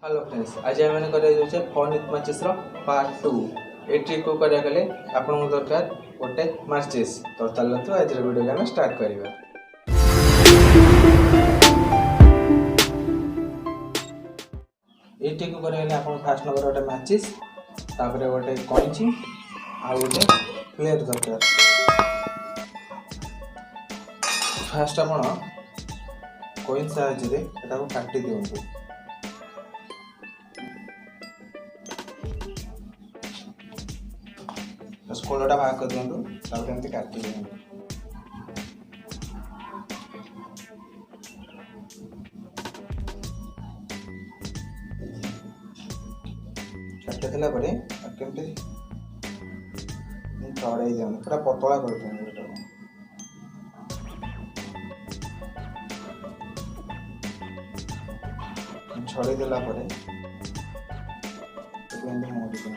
Hello friends, आज आम मैंने फन विथ माचिस पार्ट 2 ये ट्रिक को करा गले आपन दरकार गोटे माचिस। तो चलतु आज वीडियो आम स्टार्ट करवा। ये ट्रिक को करा गले आपन फास्ट नंबर गोटे माचिस तापर गोटे कैंची आ गोटे प्लेट दरकार। फास्ट आपन कॉइन साहाय्य एटा को काटी दियंतु। कोलटा भाग कर दिखाँ तापर एमती काटी दिखाँ। काटी देला परे केमती छड़ाई दिखाँ पूरा पतला कर दिखाँ। छड़ाई देला परे मोड़ी दिखाँ।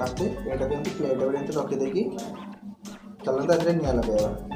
एटा प्लेट रखीदे चलते निया लगे।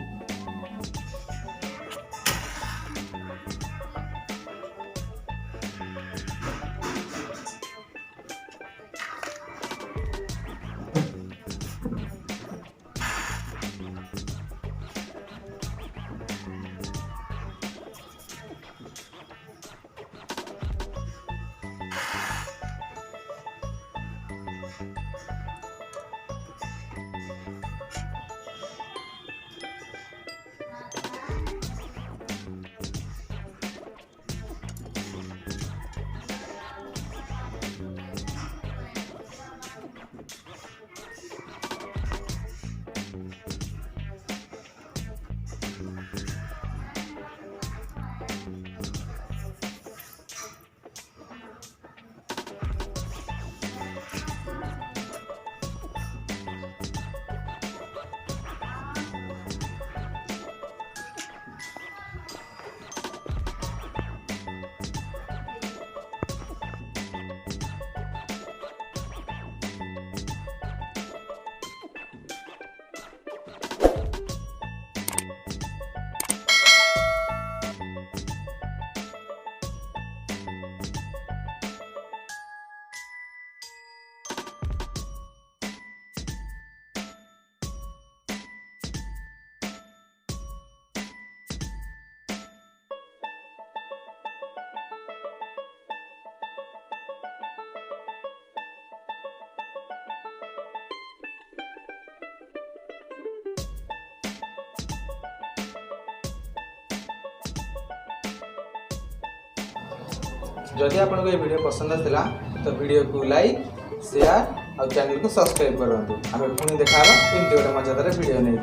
जदि आपको ये वीडियो पसंद आसला तो वीडियो को लाइक शेयर और चैनल को सब्सक्राइब करूँ। आम पुणी देखा एमती गोटे मजादार वीडियो नहीं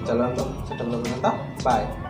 चलते से बाय।